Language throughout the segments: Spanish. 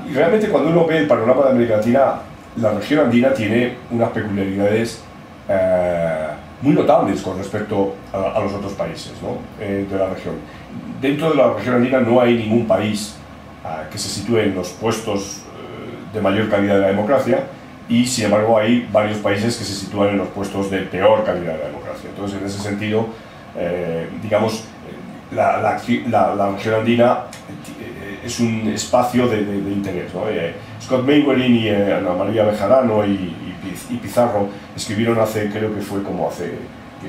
Y realmente cuando uno ve el panorama de América Latina, la región andina tiene unas peculiaridades muy notables con respecto a los otros países, ¿no? De la región. Dentro de la región andina no hay ningún país que se sitúe en los puestos de mayor calidad de la democracia, y sin embargo hay varios países que se sitúan en los puestos de peor calidad de la democracia. Entonces, en ese sentido, digamos, la región andina es un espacio de interés, ¿no? Scott Mainwaring y Ana María Bejarano y Pizarro escribieron creo que fue como hace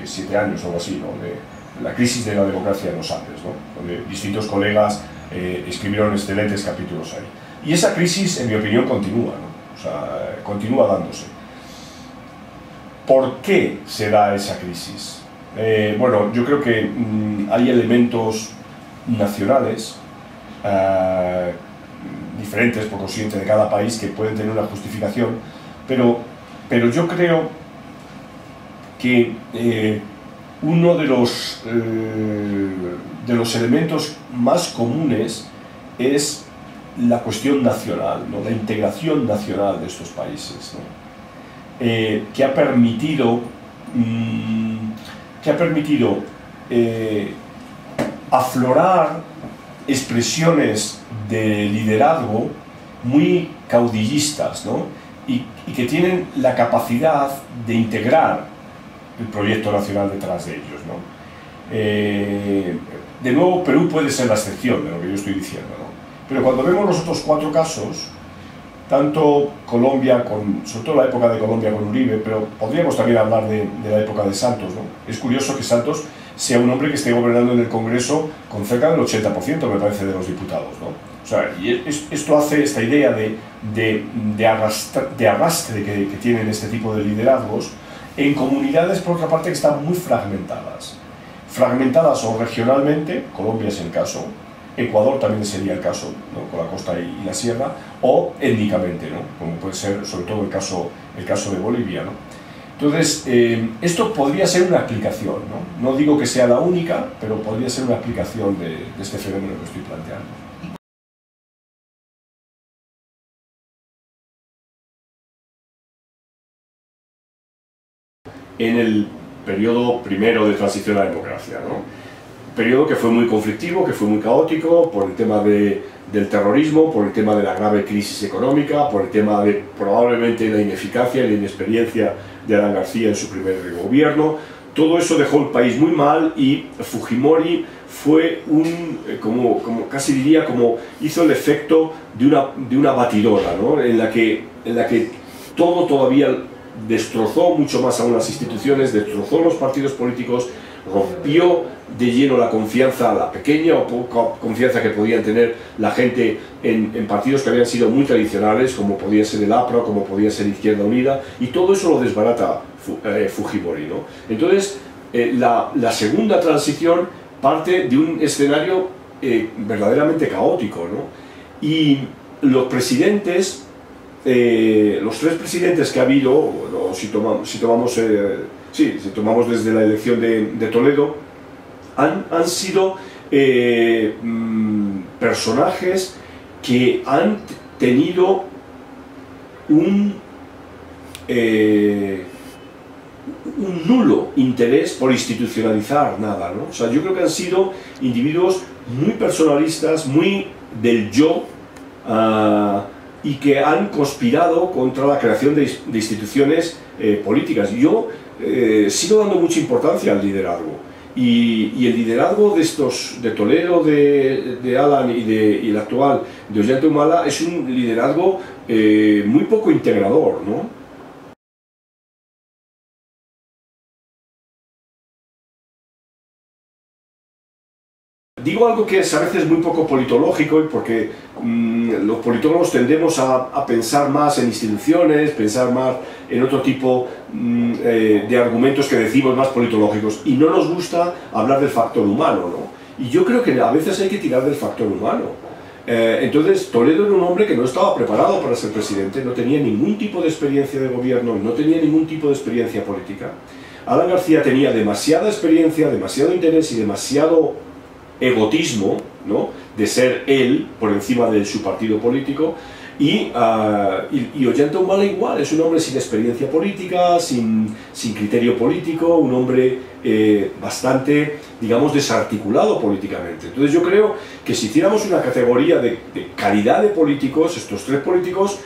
7 años o algo así, ¿no? De la crisis de la democracia en los Andes, ¿no? Donde distintos colegas escribieron excelentes capítulos ahí. Y esa crisis, en mi opinión, continúa, ¿no? O sea, continúa dándose. ¿Por qué se da esa crisis? Bueno, yo creo que hay elementos nacionales diferentes, por consiguiente, de cada país, que pueden tener una justificación, pero yo creo que uno de los elementos más comunes es la cuestión nacional, ¿no? La integración nacional de estos países, ¿no? Que ha permitido aflorar expresiones de liderazgo muy caudillistas, ¿no? y que tienen la capacidad de integrar el proyecto nacional detrás de ellos, ¿no? De nuevo, Perú puede ser la excepción de lo que yo estoy diciendo, ¿no? Pero cuando vemos los otros 4 casos, tanto Colombia, sobre todo la época de Colombia con Uribe, pero podríamos también hablar de la época de Santos, ¿no? Es curioso que Santos sea un hombre que esté gobernando en el Congreso con cerca del 80%, me parece, de los diputados, ¿no? O sea, y esto hace esta idea de arrastre que tienen este tipo de liderazgos en comunidades, por otra parte, que están muy fragmentadas o regionalmente. Colombia es el caso, Ecuador también sería el caso, ¿no? Con la costa y la sierra, o étnicamente, ¿no? Como puede ser sobre todo el caso de Bolivia, ¿no? Entonces, esto podría ser una explicación, ¿no? No digo que sea la única, pero podría ser una explicación de este fenómeno que estoy planteando. En el periodo primero de transición a la democracia, ¿no? Periodo que fue muy conflictivo, que fue muy caótico por el tema del terrorismo, por el tema de la grave crisis económica, por el tema de probablemente la ineficacia y la inexperiencia de Alan García en su primer gobierno. Todo eso dejó el país muy mal, y Fujimori fue como casi diría, como hizo el efecto de una batidora, ¿no? en la que todo todavía destrozó mucho más aún las instituciones, destrozó los partidos políticos, rompió de lleno la confianza, la pequeña o poca confianza que podían tener la gente en partidos que habían sido muy tradicionales, como podía ser el APRA, como podía ser Izquierda Unida, y todo eso lo desbarata Fujimori, ¿no? Entonces, la segunda transición parte de un escenario verdaderamente caótico, ¿no? Y los presidentes, los 3 presidentes que ha habido, bueno, si tomamos desde la elección de Toledo, han sido personajes que han tenido un nulo interés por institucionalizar nada, ¿no? O sea, yo creo que han sido individuos muy personalistas, muy del yo, y que han conspirado contra la creación de instituciones políticas. Yo sigo dando mucha importancia al liderazgo, y el liderazgo de Toledo, de Alan y el actual de Ollanta Humala es un liderazgo muy poco integrador, ¿no? Digo algo que es a veces muy poco politológico, porque los politólogos tendemos a pensar más en instituciones, pensar más en otro tipo de argumentos que decimos más politológicos, y no nos gusta hablar del factor humano, ¿no? Y yo creo que a veces hay que tirar del factor humano. Entonces, Toledo era un hombre que no estaba preparado para ser presidente, no tenía ningún tipo de experiencia de gobierno, no tenía ningún tipo de experiencia política. Alan García tenía demasiada experiencia, demasiado interés y demasiado egotismo, ¿no? De ser él por encima de su partido político, Y Ollanta-Humala igual, es un hombre sin experiencia política, sin criterio político, un hombre bastante, digamos, desarticulado políticamente. Entonces yo creo que si hiciéramos una categoría de calidad de políticos, estos tres políticos,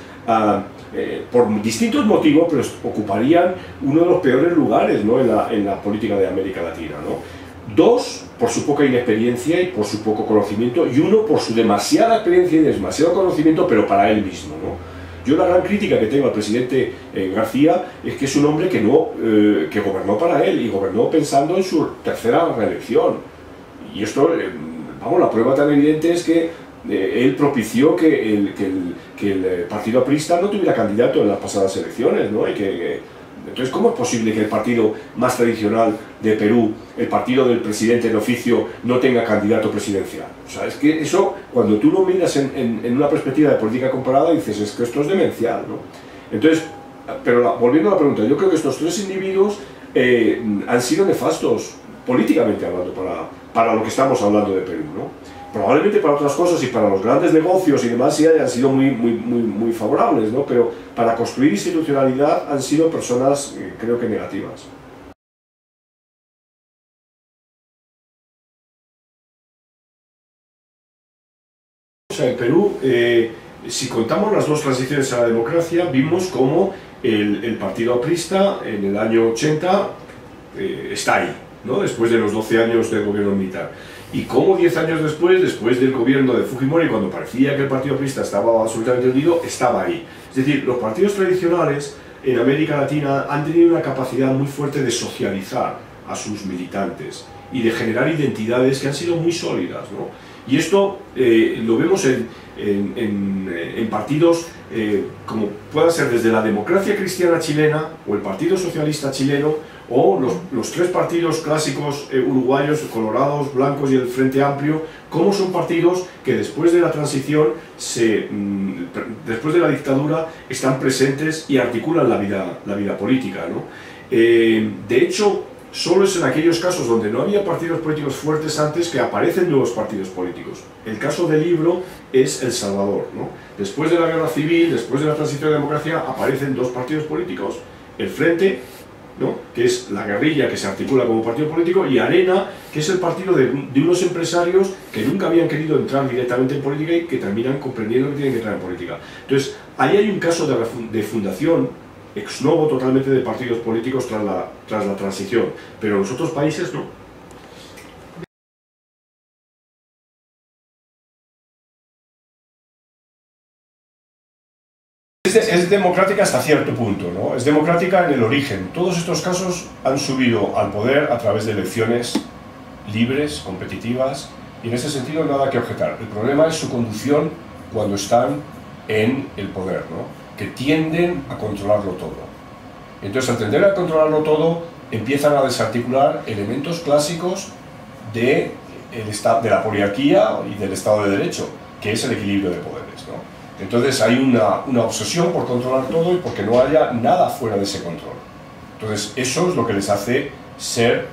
por distintos motivos, pero ocuparían uno de los peores lugares, ¿no?, en la política de América Latina, ¿no? Dos, por su poca inexperiencia y por su poco conocimiento, y uno por su demasiada experiencia y demasiado conocimiento, pero para él mismo, ¿no? Yo la gran crítica que tengo al presidente García es que es un hombre que gobernó para él y gobernó pensando en su tercera reelección. Y esto, vamos, la prueba tan evidente es que él propició que el partido aprista no tuviera candidato en las pasadas elecciones, ¿no? Entonces, ¿cómo es posible que el partido más tradicional de Perú, el partido del presidente en oficio, no tenga candidato presidencial? O sea, es que eso, cuando tú lo miras en una perspectiva de política comparada, dices, es que esto es demencial, ¿no? Entonces, pero volviendo a la pregunta, yo creo que estos tres individuos han sido nefastos, políticamente hablando, para lo que estamos hablando de Perú, ¿no? Probablemente para otras cosas y para los grandes negocios y demás sí hayan sido muy favorables, ¿no? Pero para construir institucionalidad han sido personas, creo que negativas. O sea, en Perú, si contamos las dos transiciones a la democracia, vimos cómo el partido aprista en el año 80 está ahí, ¿no?, después de los 12 años del gobierno militar. Y cómo 10 años después del gobierno de Fujimori, cuando parecía que el partido aprista estaba absolutamente hundido, estaba ahí. Es decir, los partidos tradicionales en América Latina han tenido una capacidad muy fuerte de socializar a sus militantes y de generar identidades que han sido muy sólidas, ¿no? Y esto lo vemos en partidos como pueda ser desde la Democracia Cristiana Chilena o el Partido Socialista Chileno, o los tres partidos clásicos uruguayos, Colorados, Blancos y el Frente Amplio, cómo son partidos que después de la transición, después de la dictadura, están presentes y articulan la vida política, ¿no? De hecho, solo es en aquellos casos donde no había partidos políticos fuertes antes que aparecen nuevos partidos políticos. El caso del Libro es El Salvador, ¿no? Después de la guerra civil, después de la transición de democracia, aparecen dos partidos políticos, el Frente, ¿no?, que es la guerrilla que se articula como partido político, y Arena, que es el partido de unos empresarios que nunca habían querido entrar directamente en política y que terminan comprendiendo que tienen que entrar en política. Entonces, ahí hay un caso de fundación ex novo totalmente de partidos políticos tras la transición, pero en los otros países no. Es democrática hasta cierto punto, ¿no? Es democrática en el origen. Todos estos casos han subido al poder a través de elecciones libres, competitivas, y en ese sentido nada que objetar. El problema es su conducción cuando están en el poder, ¿no?, que tienden a controlarlo todo. Entonces, al tender a controlarlo todo, empiezan a desarticular elementos clásicos de la poliarquía y del Estado de Derecho, que es el equilibrio de poderes, ¿no? Entonces hay una obsesión por controlar todo y porque no haya nada fuera de ese control. Entonces eso es lo que les hace ser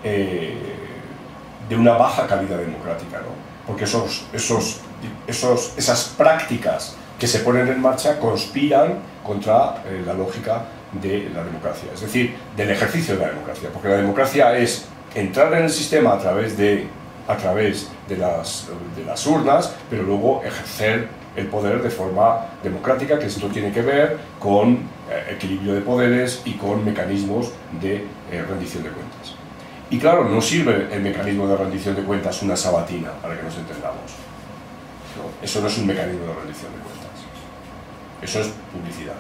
de una baja calidad democrática, ¿no? Porque esas prácticas que se ponen en marcha conspiran contra la lógica de la democracia, es decir, del ejercicio de la democracia, porque la democracia es entrar en el sistema a través de las urnas, pero luego ejercer el poder de forma democrática, que esto tiene que ver con equilibrio de poderes y con mecanismos de rendición de cuentas. Y claro, no sirve el mecanismo de rendición de cuentas una sabatina, para que nos entendamos. ¿No? Eso no es un mecanismo de rendición de cuentas. Eso es publicidad.